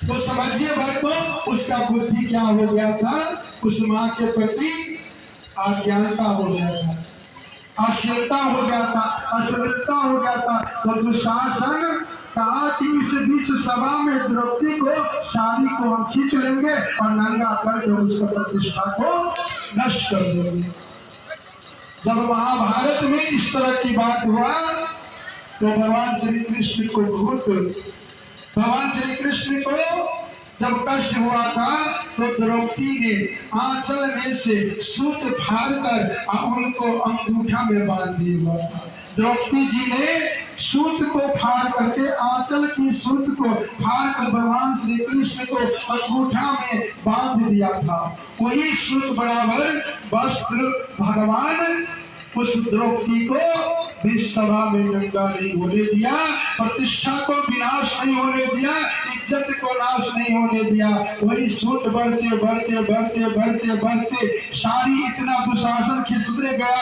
तो समझिए भक्तों, उसका बुद्धि क्या हो गया था, उस माँ के प्रति अज्ञानता हो गया था, अश्लीलता हो गया था, अश्लीलता हो गया था। तो दुशासन कहा कि इस बीच सभा में द्रौपदी को, साड़ी को हम खींच लेंगे और नंगा करके उसका प्रतिष्ठा को नष्ट कर देंगे। जब महाभारत में इस तरह की बात हुआ तो भगवान श्री कृष्ण को भगवान श्री कृष्ण को जब कष्ट हुआ था तो द्रौपदी ने आंचल में से सूत फाड़ कर उनको अंगूठा में बांध दिया था। द्रौपदी जी ने सूत को फाड़ करके, आंचल की सूत को फाड़ कर भगवान श्री कृष्ण को अंगूठा में बांध दिया था। वही सूत बराबर वस्त्र भगवान उस द्रौपदी को भी सभा में नंगा नहीं होने दिया, प्रतिष्ठा को विनाश नहीं होने दिया, इज्जत को नाश नहीं होने दिया। वही सूत बढ़ते बढ़ते बढ़ते बढ़ते बढ़ते सारी इतना दुशासन खींचते गया,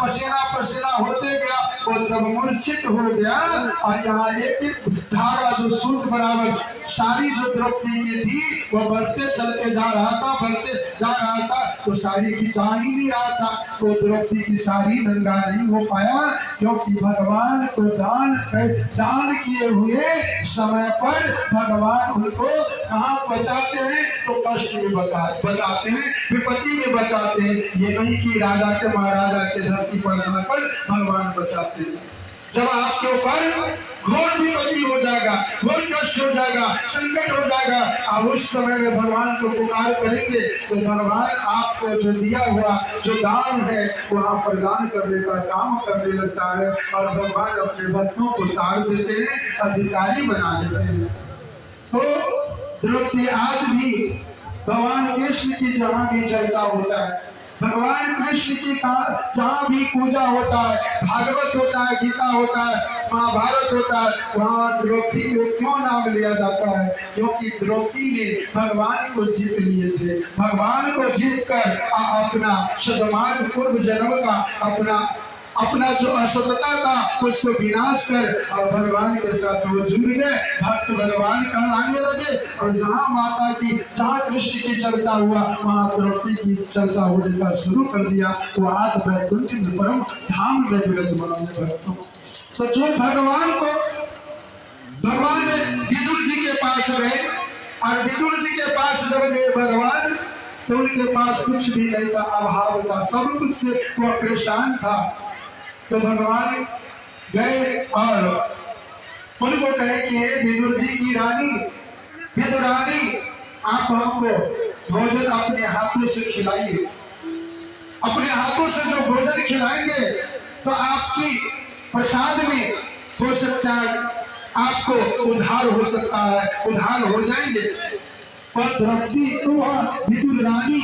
पसीना पसीना होते गया। और जब मूर्छित हो गया और यहाँ एक धारा जो सूत बराबर साड़ी जो द्रौपदी की थी वो बढ़ते चलते जा रहा था, तो साड़ी खिंचा ही नहीं रहा था। तो द्रौपदी की साड़ी नंगा नहीं हो पाया, क्योंकि भगवान को दान किए हुए समय पर भगवान उनको कहाँ बचाते हैं, तो कष्ट में बचाते हैं, विपत्ति में बचाते हैं। ये नहीं कि राजा के महाराजा के धरती पर भगवान बचाते हैं। जब आपके ऊपर घोर विपत्ति हो जाएगा, घोर कष्ट हो जाएगा, संकट हो जाएगा, आप उस समय में भगवान को पुकार करेंगे तो भगवान आपको जो दिया हुआ जो दान है वहाँ प्रदान करने का काम करने लगता है और भगवान अपने भक्तों को तार देते हैं, अधिकारी बना देते हैं। तो द्रौपदी आज भी भगवान कृष्ण की जहाँ भी चर्चा होता है, भगवान कृष्ण की जहाँ भी पूजा होता है, भागवत होता है, गीता होता है, महाभारत होता है, वहाँ द्रौपदी को क्यों नाम लिया जाता है? क्योंकि द्रौपदी ने भगवान को जीत लिए थे। भगवान को जीत कर अपना शतमान पूर्व जन्म का अपना जो असतता था उसको विनाश कर और भगवान के साथ वो जुड़ गए, भक्त भगवान कहलाने लगे। और जहाँ माता की, जहाँ कृष्ण की चर्चा हुआ वहाँ द्रौपदी की चर्चा होने का शुरू कर दिया। वो आज वैकुंठ में परम धाम में विराजमान भक्तों। तो जो भगवान ने विदुर जी के पास गए और विदुर जी के पास जब गए भगवान, तो उनके पास कुछ भी नहीं था, अभाव था, सब कुछ से वो परेशान था। तो भगवान गए और उनको कहे कि विदुर जी की रानी, विदुरानी, आप हमको भोजन अपने हाथों से खिलाइए। अपने हाथों से जो भोजन खिलाएंगे तो आपकी प्रसाद में हो सकता है, आपको उद्धार हो सकता है, उद्धार हो जाएंगे। पर द्रौपदी तो विदुर रानी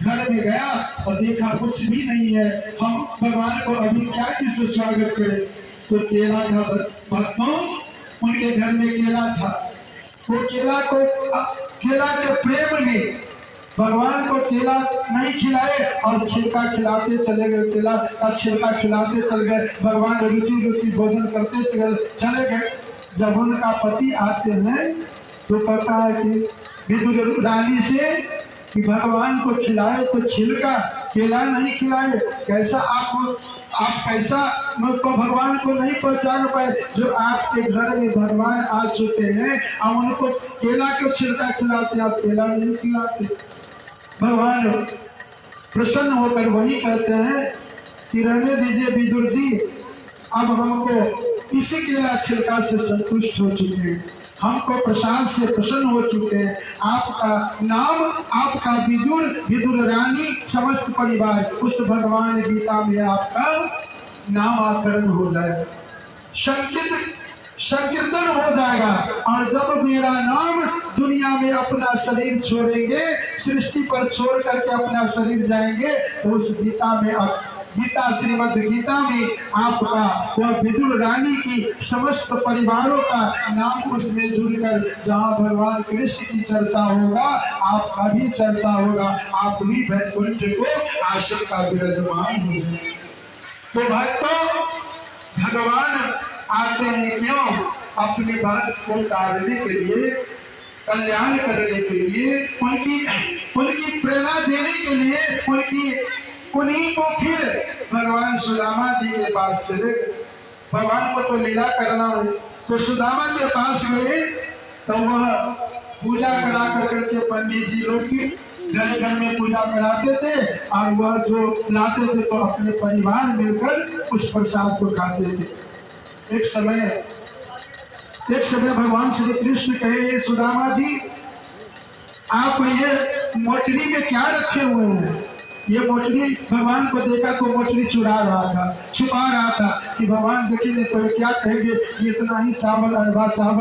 घर में गया और देखा कुछ भी नहीं है, हम भगवान को अभी क्या चीज से स्वागत करें? तो केला था भक्तों, उनके घर में केला था। वो केला के प्रेम में भगवान को केला नहीं खिलाए और छिलका खिलाते चले गए, केला का छिलका खिलाते चले गए। भगवान रुचि भोजन करते चले गए। जब उनका पति आते हैं तो कहता है कि विदुर रानी से कि भगवान को खिलाए तो छिलका, केला नहीं खिलाए, कैसा आप कैसा मुझको भगवान को नहीं पहचान पाए? जो आपके घर में भगवान आ चुके हैं, आप उनको केला को छिलका खिलाते, आप केला नहीं खिलाते। भगवान प्रसन्न होकर वही कहते हैं कि रहने दीजिए विदुर जी, अब हमको इसी केला छिलका से संतुष्ट हो चुके हैं, हमको प्रसाद से प्रसन्न हो चुके हैं। आपका नाम, आपका विदुर रानी, समस्त परिवार, उस भगवान गीता में आपका नामाकरण हो जाएगा, संकीर्तन हो जाएगा। और जब मेरा नाम दुनिया में अपना शरीर छोड़ेंगे, सृष्टि पर छोड़ करके अपना शरीर जाएंगे, तो उस गीता में गीता, श्रीमद् गीता में आपका वह विदुर रानी की समस्त परिवारों का नाम उसमें जुड़कर जहाँ भगवान कृष्ण की चर्चा होगा, आपका भी चर्चा होगा, आप भी वैकुंठ को आश्रय का विराजमान होंगे। तो भक्तों, भगवान आते हैं क्यों? अपनी बात को टालने के लिए, कल्याण करने के लिए, उनकी प्रेरणा देने के लिए उन्हीं को फिर भगवान सुदामा जी के पास चले। भगवान को तो लीला करना है, तो सुदामा के पास गए तो वह पूजा करा करके पंडित जी लोग की घर घर में पूजा कराते थे और वह जो लाते थे तो अपने परिवार मिलकर उस प्रसाद को खाते थे। एक समय भगवान श्री कृष्ण कहे, सुदामा जी आप ये मोटरी में क्या रखे हुए हैं? ये मोटरी भगवान को देखा तो मोटरी चुरा रहा था, छुपा रहा था कि भगवान देखेंगे तो क्या कहेंगे, इतना ही चावल, अरबा चावल